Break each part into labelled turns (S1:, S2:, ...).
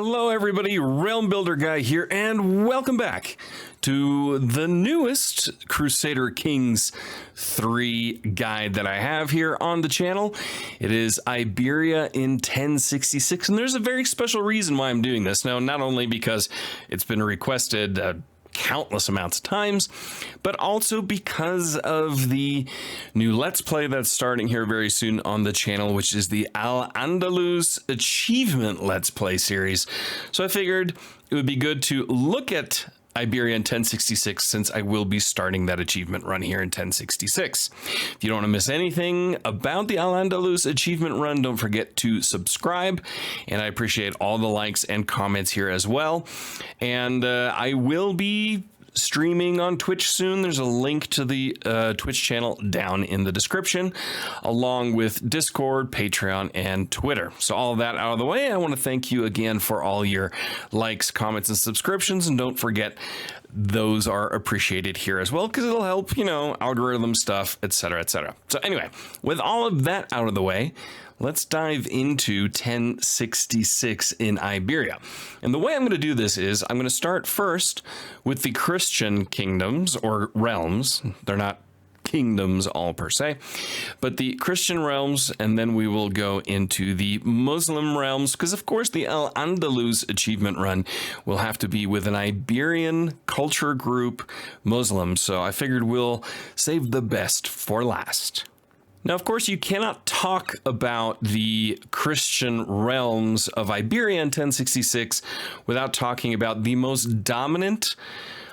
S1: Hello everybody, Realm Builder Guy here, and welcome back to the newest Crusader Kings 3 guide that I have here on the channel. It is Iberia in 1066, and there's a very special reason why I'm doing this. Now, not only because it's been requested countless amounts of times, but also because of the new Let's Play that's starting here very soon on the channel, which is the Al-Andalus Achievement Let's Play series. So I figured it would be good to look at Iberia in 1066 since I will be starting that achievement run here in 1066. If you don't want to miss anything about the Al-Andalus achievement run, don't forget to subscribe, and I appreciate all the likes and comments here as well. And I will be streaming on Twitch soon. There's a link to the Twitch channel down in the description, along with Discord, Patreon, and Twitter. So all of that out of the way, I want to thank you again for all your likes, comments, and subscriptions. And don't forget, those are appreciated here as well, because it'll help, you know, algorithm stuff, etc., etc. So anyway, with all of that out of the way, let's dive into 1066 in Iberia. And the way I'm going to do this is I'm going to start first with the Christian kingdoms or realms. They're not kingdoms all per se, but the Christian realms, and then we will go into the Muslim realms, because of course the Al-Andalus achievement run will have to be with an Iberian culture group Muslim. So I figured we'll save the best for last. Now, of course, you cannot talk about the Christian realms of Iberia in 1066 without talking about the most dominant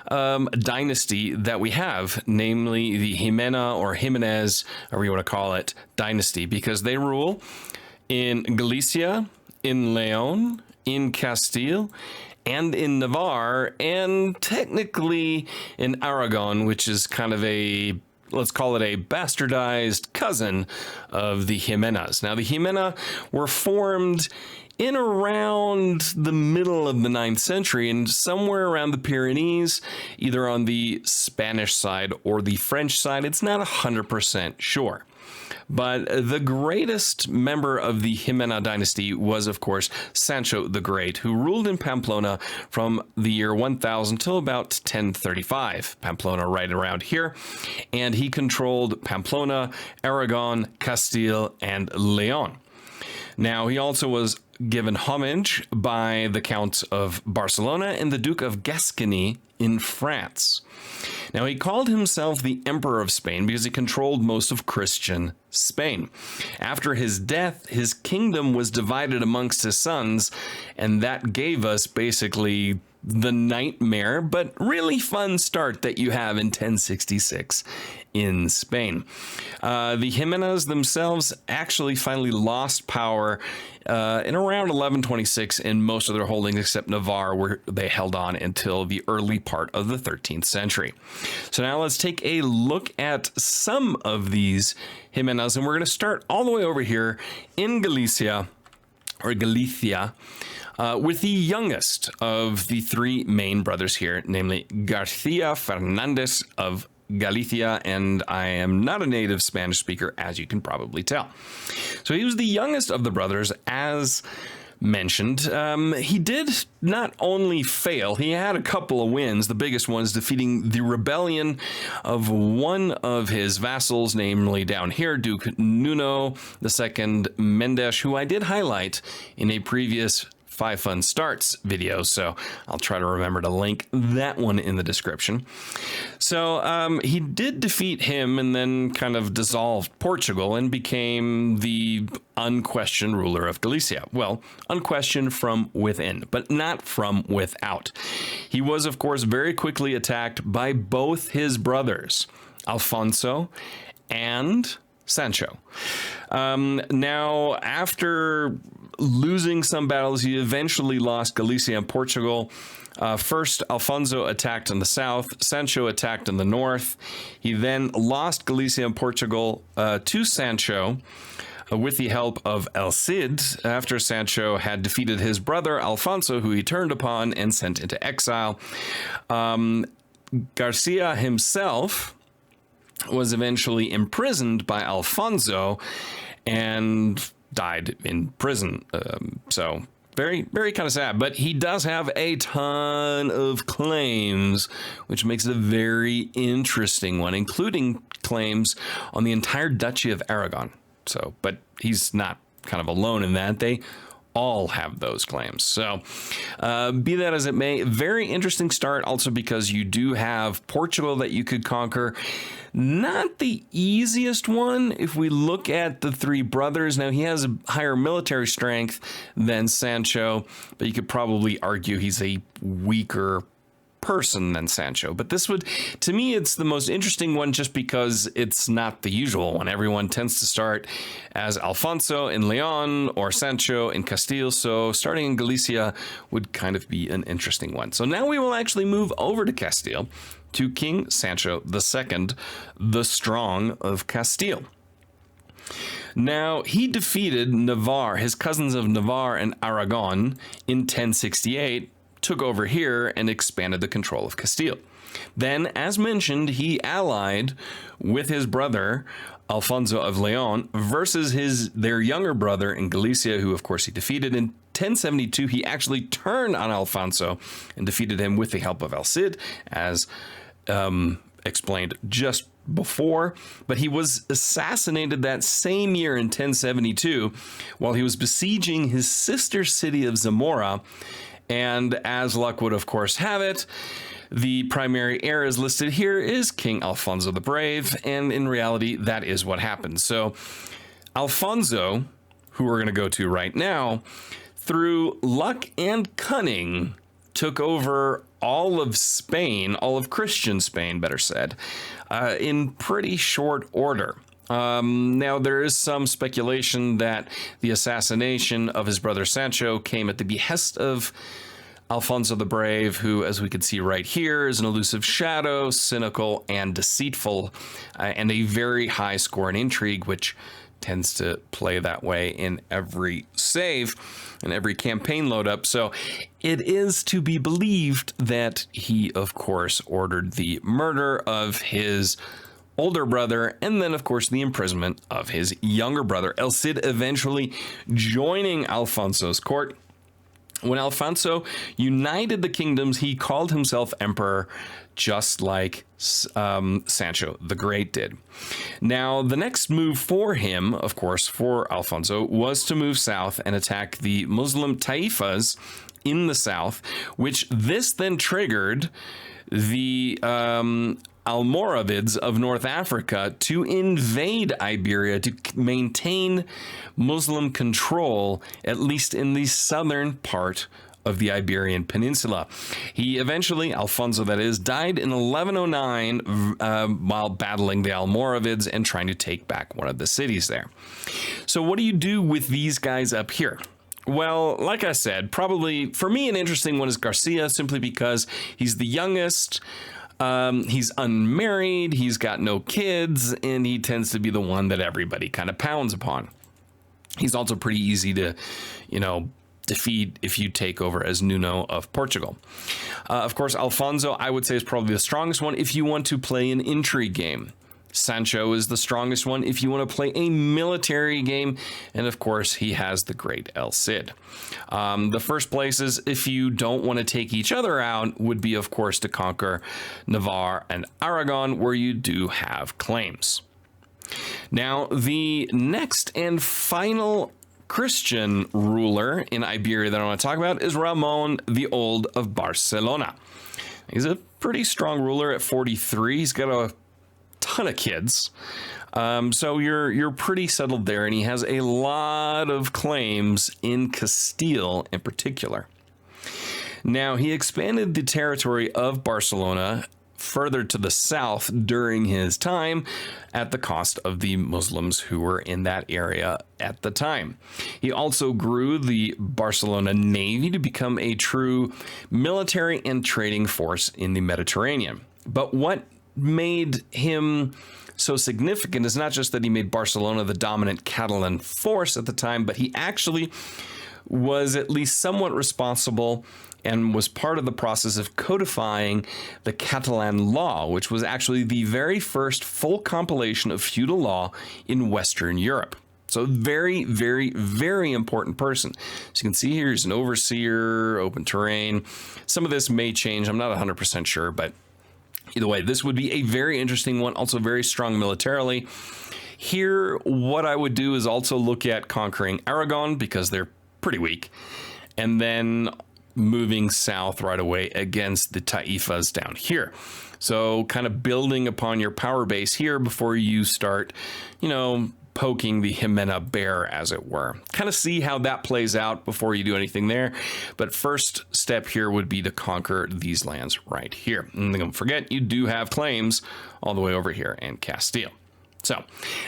S1: dynasty that we have, namely the Jimena or Jimenez, or you want to call it, dynasty, because they rule in Galicia, in Leon, in Castille, and in Navarre, and technically in Aragon, which is kind of a, let's call it a bastardized cousin of the Jimenas. Now, the Jimena were formed in around the middle of the 9th century and somewhere around the Pyrenees, either on the Spanish side or the French side. It's not 100% sure. But the greatest member of the Jimena dynasty was, of course, Sancho the Great, who ruled in Pamplona from the year 1000 till about 1035. Pamplona right around here. And he controlled Pamplona, Aragon, Castile, and Leon. Now, he also was given homage by the Count of Barcelona and the Duke of Gascony in France. Now, he called himself the Emperor of Spain because he controlled most of Christian Spain. After his death, his kingdom was divided amongst his sons, and that gave us basically the nightmare, but really fun start that you have in 1066 in Spain. The Jimenas themselves actually finally lost power in around 1126 in most of their holdings except Navarre, where they held on until the early part of the 13th century. So now let's take a look at some of these Jimenas, and we're going to start all the way over here in Galicia, or Galicia, with the youngest of the three main brothers here, namely Garcia Fernandez of Galicia, and I am not a native Spanish speaker, as you can probably tell. So he was the youngest of the brothers, as mentioned. He did not only fail, he had a couple of wins. The biggest one is defeating the rebellion of one of his vassals, namely down here, Duke Nuno II Mendes, who I did highlight in a previous 5 Fun Starts video, so I'll try to remember to link that one in the description. So he did defeat him and then kind of dissolved Portugal and became the unquestioned ruler of Galicia. Well, unquestioned from within, but not from without. He was, of course, very quickly attacked by both his brothers, Alfonso and Sancho. Now, after losing some battles, he eventually lost Galicia and Portugal. First, Alfonso attacked in the south, Sancho attacked in the north. He then lost Galicia and Portugal to Sancho with the help of El Cid, after Sancho had defeated his brother Alfonso, who he turned upon and sent into exile. Garcia himself was eventually imprisoned by Alfonso and died in prison. So very, very kind of sad. But he does have a ton of claims, which makes it a very interesting one, including claims on the entire Duchy of Aragon. So, but he's not kind of alone in that. They all have those claims. So be that as it may, very interesting start also because you do have Portugal that you could conquer. Not the easiest one if we look at the three brothers. Now, he has a higher military strength than Sancho, but you could probably argue he's a weaker person than Sancho. But this would, to me, it's the most interesting one just because it's not the usual one. Everyone tends to start as Alfonso in Leon or Sancho in Castille. So starting in Galicia would kind of be an interesting one. So now we will actually move over to Castile, to King Sancho II, the Strong of Castile. Now, he defeated Navarre, his cousins of Navarre and Aragon, in 1068, took over here and expanded the control of Castile. Then, as mentioned, he allied with his brother, Alfonso of Leon, versus their younger brother in Galicia, who, of course, he defeated. In 1072, he actually turned on Alfonso and defeated him with the help of El Cid, as explained just before. But he was assassinated that same year in 1072 while he was besieging his sister city of Zamora. And as luck would, of course, have it, the primary heir is listed here is King Alfonso the Brave, and in reality, that is what happened. So Alfonso, who we're going to go to right now, through luck and cunning, took over all of Spain, all of Christian Spain, better said, in pretty short order. Now, there is some speculation that the assassination of his brother Sancho came at the behest of Alfonso the Brave, who, as we can see right here, is an elusive shadow, cynical and deceitful, and a very high score in intrigue, which tends to play that way in every save and every campaign load up. So it is to be believed that he, of course, ordered the murder of his older brother, and then, of course, the imprisonment of his younger brother, El Cid, eventually joining Alfonso's court. When Alfonso united the kingdoms, he called himself emperor, just like Sancho the Great did. Now, the next move for him, of course, for Alfonso, was to move south and attack the Muslim taifas in the south, which this then triggered the Almoravids of North Africa to invade Iberia to maintain Muslim control, at least in the southern part of the Iberian Peninsula. He eventually, Alfonso that is, died in 1109 while battling the Almoravids and trying to take back one of the cities there. So what do you do with these guys up here? Well, like I said, probably for me an interesting one is Garcia, simply because he's the youngest. He's unmarried, he's got no kids, and he tends to be the one that everybody kind of pounds upon. He's also pretty easy to, defeat if you take over as Nuno of Portugal. Of course, Alfonso, I would say, is probably the strongest one if you want to play an intrigue game. Sancho is the strongest one if you want to play a military game, and of course he has the great El Cid. The first places, if you don't want to take each other out, would be, of course, to conquer Navarre and Aragon, where you do have claims. Now, the next and final Christian ruler in Iberia that I want to talk about is Ramon the Old of Barcelona. He's a pretty strong ruler at 43. He's got a ton of kids, so you're pretty settled there, and he has a lot of claims in Castile in particular. Now, he expanded the territory of Barcelona further to the south during his time at the cost of the Muslims who were in that area at the time. He also grew the Barcelona Navy to become a true military and trading force in the Mediterranean. But what made him so significant is not just that he made Barcelona the dominant Catalan force at the time, but he actually was at least somewhat responsible and was part of the process of codifying the Catalan law, which was actually the very first full compilation of feudal law in Western Europe. So very, very, very important person. As you can see here, he's an overseer, open terrain. Some of this may change. I'm not 100% sure, but either way, this would be a very interesting one. Also very strong militarily. Here, what I would do is also look at conquering Aragon because they're pretty weak. And then moving south right away against the Taifas down here. So kind of building upon your power base here before you start, you know, poking the Jimena bear, as it were. Kind of see how that plays out before you do anything there. But first step here would be to conquer these lands right here. And don't forget, you do have claims all the way over here in Castille. So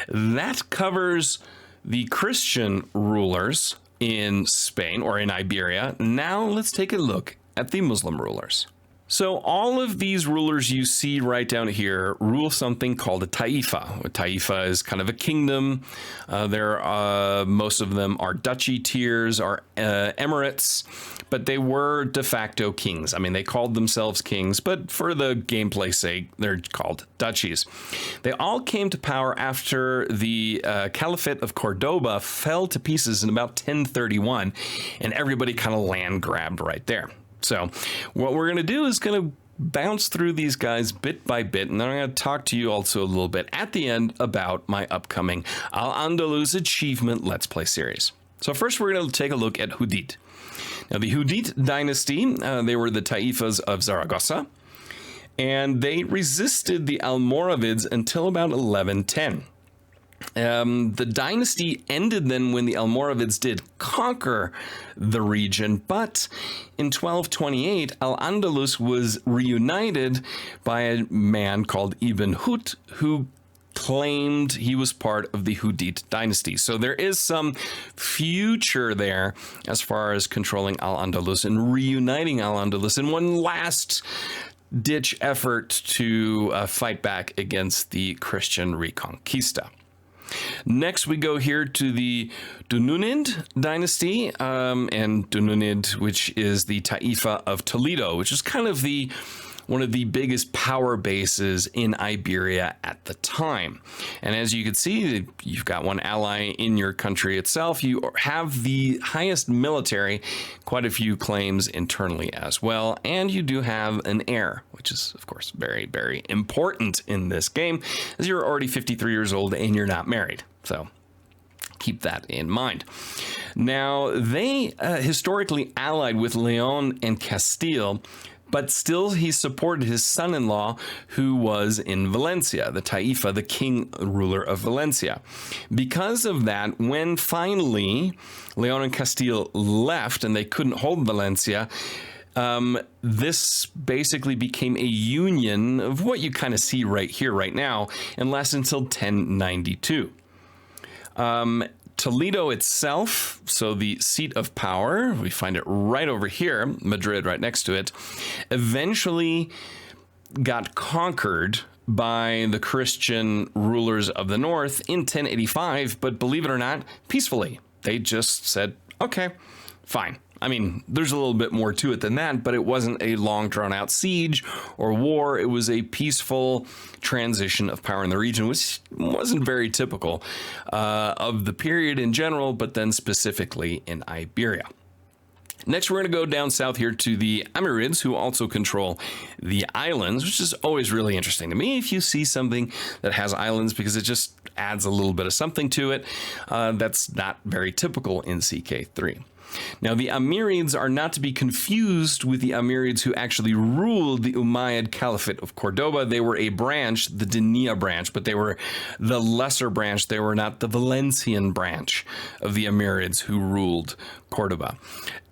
S1: that covers the Christian rulers in Spain or in Iberia. Now let's take a look at the Muslim rulers. So all of these rulers you see right down here rule something called a taifa. A taifa is kind of a kingdom. Most of them are duchy tiers, are emirates, but they were de facto kings. I mean, they called themselves kings, but for the gameplay sake, they're called duchies. They all came to power after the Caliphate of Cordoba fell to pieces in about 1031, and everybody kind of land grabbed right there. So what we're going to do is going to bounce through these guys bit by bit, and then I'm going to talk to you also a little bit at the end about my upcoming Al-Andalus Achievement Let's Play series. So first we're going to take a look at Hudid. Now the Hudid Dynasty, they were the Taifas of Zaragoza, and they resisted the Almoravids until about 1110. The dynasty ended then when the Almoravids did conquer the region, but in 1228, Al-Andalus was reunited by a man called Ibn Hut, who claimed he was part of the Hudid dynasty. So there is some future there as far as controlling Al-Andalus and reuniting Al-Andalus in one last ditch effort to fight back against the Christian Reconquista. Next, we go here to the Dhumnunid dynasty, and Dhumnunid, which is the Taifa of Toledo, which is kind of one of the biggest power bases in Iberia at the time. And as you can see, you've got one ally in your country itself. You have the highest military, quite a few claims internally as well, and you do have an heir, which is, of course, very, very important in this game, as you're already 53 years old and you're not married. So keep that in mind. Now, they historically allied with Leon and Castile, but still he supported his son-in-law, who was in Valencia, the Taifa, the king ruler of Valencia. Because of that, when finally Leon and Castile left and they couldn't hold Valencia, this basically became a union of what you kind of see right here, right now, and lasted until 1092. Toledo itself, so the seat of power, we find it right over here, Madrid right next to it, eventually got conquered by the Christian rulers of the north in 1085, but believe it or not, peacefully. They just said, okay, fine. I mean, there's a little bit more to it than that, but it wasn't a long drawn out siege or war. It was a peaceful transition of power in the region, which wasn't very typical of the period in general, but then specifically in Iberia. Next, we're going to go down south here to the Amarids, who also control the islands, which is always really interesting to me if you see something that has islands, because it just adds a little bit of something to it. That's not very typical in CK3. Now, the Amarids are not to be confused with the Amarids who actually ruled the Umayyad Caliphate of Cordoba. They were a branch, the Denia branch, but they were the lesser branch. They were not the Valencian branch of the Amarids who ruled Cordoba.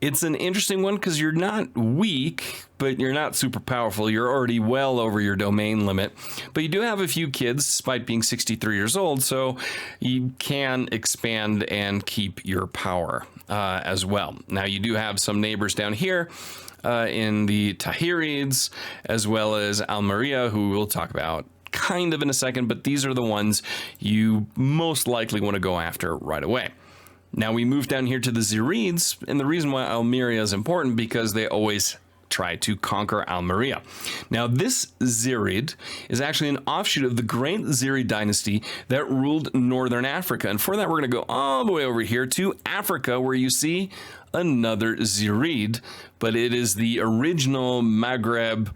S1: It's an interesting one because you're not weak, but you're not super powerful. You're already well over your domain limit, but you do have a few kids despite being 63 years old, so you can expand and keep your power as well. Now, you do have some neighbors down here in the Tahirids, as well as Almeria, who we'll talk about kind of in a second, but these are the ones you most likely want to go after right away. Now we move down here to the Zirids, and the reason why Almeria is important because they always try to conquer Almeria. Now, this Zirid is actually an offshoot of the great Zirid dynasty that ruled northern Africa. And for that, we're going to go all the way over here to Africa, where you see another Zirid, but it is the original Maghreb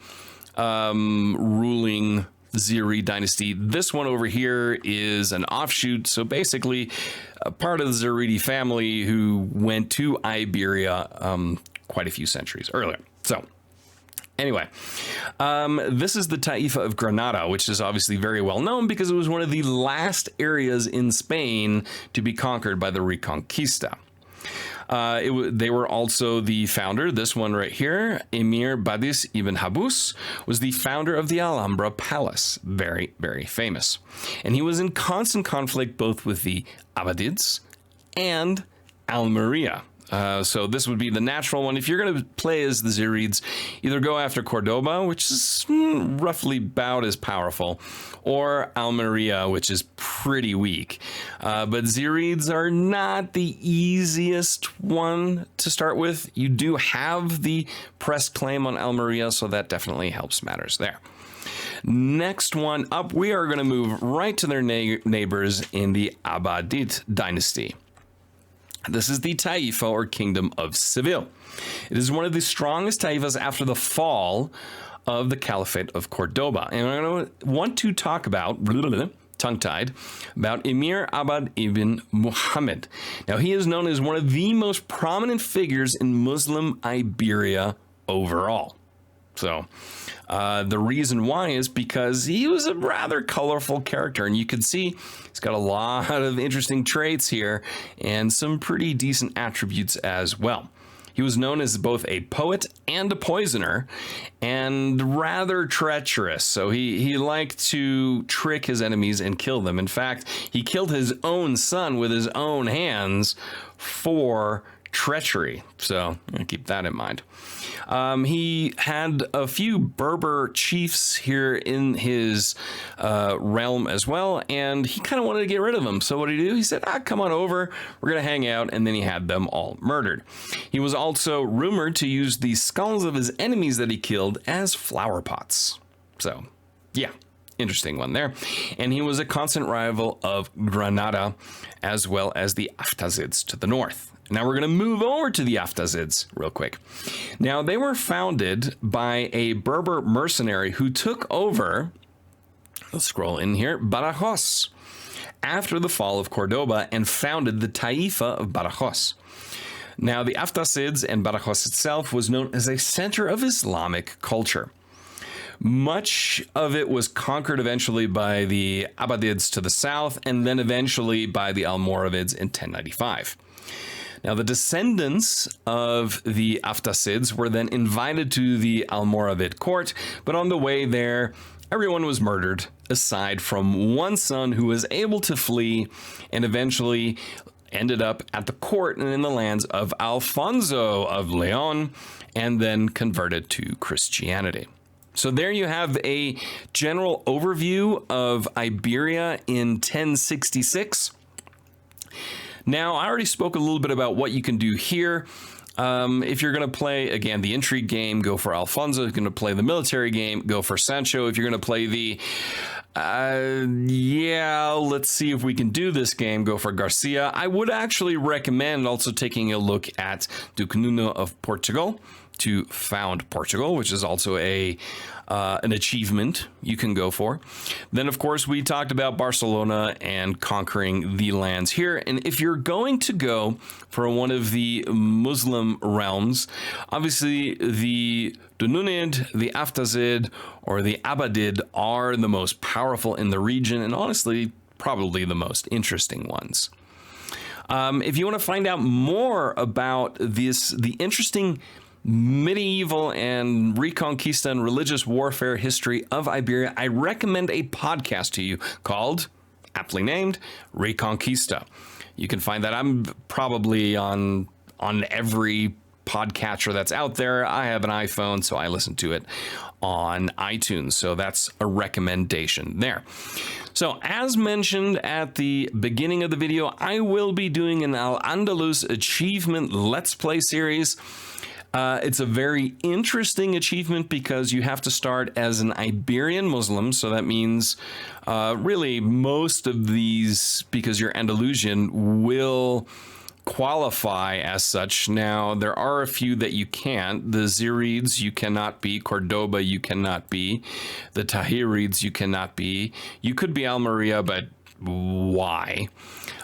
S1: ruling Zirid dynasty. This one over here is an offshoot, so basically a part of the Ziridi family who went to Iberia quite a few centuries earlier. So anyway, this is the Taifa of Granada, which is obviously very well known because it was one of the last areas in Spain to be conquered by the Reconquista. They were also the founder, this one right here, Emir Badis ibn Habus, was the founder of the Alhambra Palace. Very, very famous. And he was in constant conflict both with the Abbadids and Almeria. So this would be the natural one. If you're going to play as the Zirids, either go after Cordoba, which is roughly about as powerful, or Almeria, which is pretty weak. But Zirids are not the easiest one to start with. You do have the pressed claim on Almeria, so that definitely helps matters there. Next one up, we are going to move right to their neighbors in the Abbadid dynasty. This is the Taifa, or Kingdom of Seville. It is one of the strongest taifas after the fall of the Caliphate of Cordoba. And I'm going to want to talk about, tongue-tied, about Emir Abbad ibn Muhammad. Now, he is known as one of the most prominent figures in Muslim Iberia overall. So the reason why is because he was a rather colorful character, and you can see he's got a lot of interesting traits here and some pretty decent attributes as well. He was known as both a poet and a poisoner, and rather treacherous. So he liked to trick his enemies and kill them. In fact, he killed his own son with his own hands for treachery. So keep that in mind. He had a few Berber chiefs here in his realm as well, and he kind of wanted to get rid of them. So what did he do? He said, come on over, we're going to hang out, and then he had them all murdered. He was also rumored to use the skulls of his enemies that he killed as flower pots. So, yeah. Interesting one there. And he was a constant rival of Granada, as well as the Aftasids to the north. Now we're going to move over to the Aftasids real quick. Now, they were founded by a Berber mercenary who took over, let's scroll in here, Badajoz, after the fall of Cordoba, and founded the Taifa of Badajoz. Now, the Aftasids and Badajoz itself was known as a center of Islamic culture. Much of it was conquered eventually by the Abbadids to the south, and then eventually by the Almoravids in 1095. Now, the descendants of the Aftasids were then invited to the Almoravid court, but on the way there, everyone was murdered, aside from one son who was able to flee and eventually ended up at the court and in the lands of Alfonso of Leon, and then converted to Christianity. So there you have a general overview of Iberia in 1066. Now, I already spoke a little bit about what you can do here. If you're going to play, again, the intrigue game, go for Alfonso. If you're going to play the military game, go for Sancho. If you're going to play the, let's see if we can do this game, go for Garcia. I would actually recommend also taking a look at Dhumnunids of Portugal to found Portugal, which is also an achievement you can go for. Then, of course, we talked about Barcelona and conquering the lands here. And if you're going to go for one of the Muslim realms, obviously the Dhumnunid, the Aftazid, or the Abbadid are the most powerful in the region, and honestly, probably the most interesting ones. If you want to find out more about the interesting medieval and Reconquista and religious warfare history of Iberia, I recommend a podcast to you called, aptly named, Reconquista. You can find that. I'm probably on every podcatcher that's out there. I have an iPhone, so I listen to it on iTunes. So that's a recommendation there. So as mentioned at the beginning of the video, I will be doing an Al-Andalus Achievement Let's Play series. It's a very interesting achievement because you have to start as an Iberian Muslim. So that means really most of these, because you're Andalusian, will qualify as such. Now, there are a few that you can't. The Zirids you cannot be. Cordoba you cannot be. The Tahirids you cannot be. You could be Almeria, but why?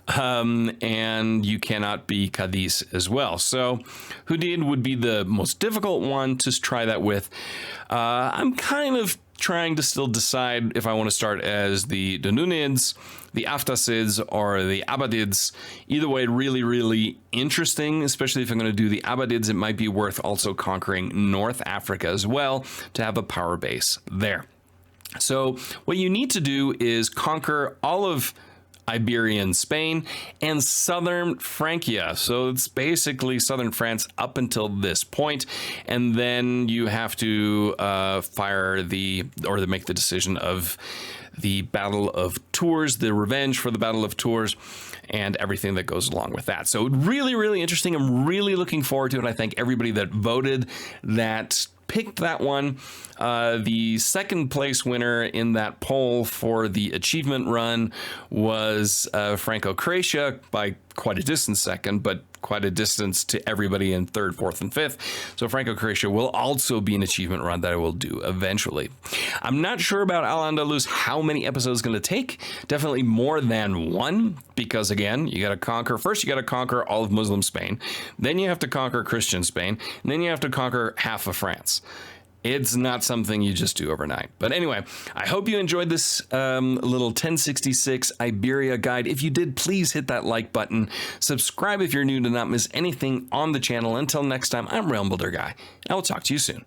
S1: And you cannot be Cadiz as well. So Hudid would be the most difficult one to try that with. I'm kind of trying to still decide if I want to start as the Dhumnunids, the Aftasids, or the Abbadids. Either way, really, really interesting, especially if I'm going to do the Abbadids. It might be worth also conquering North Africa as well to have a power base there. So what you need to do is conquer all of Iberian Spain and southern Francia. So it's basically southern France up until this point, and then you have to make the decision of the Battle of Tours, the revenge for the Battle of Tours, and everything that goes along with that. So really, really interesting. I'm really looking forward to it. I thank everybody that voted, that picked that one. The second place winner in that poll for the achievement run was Franco-Croatia by quite a distance second, but quite a distance to everybody in third, fourth, and fifth. So Franco-Croatia will also be an achievement run that I will do eventually. I'm not sure about Al-Andalus, how many episodes going to take. Definitely more than one, because again, you got to conquer, first you got to conquer all of Muslim Spain, then you have to conquer Christian Spain, and then you have to conquer half of France. It's not something you just do overnight. But anyway, I hope you enjoyed this little 1066 Iberia guide. If you did, please hit that like button. Subscribe if you're new to not miss anything on the channel. Until next time, I'm Realm Builder Guy. I will talk to you soon.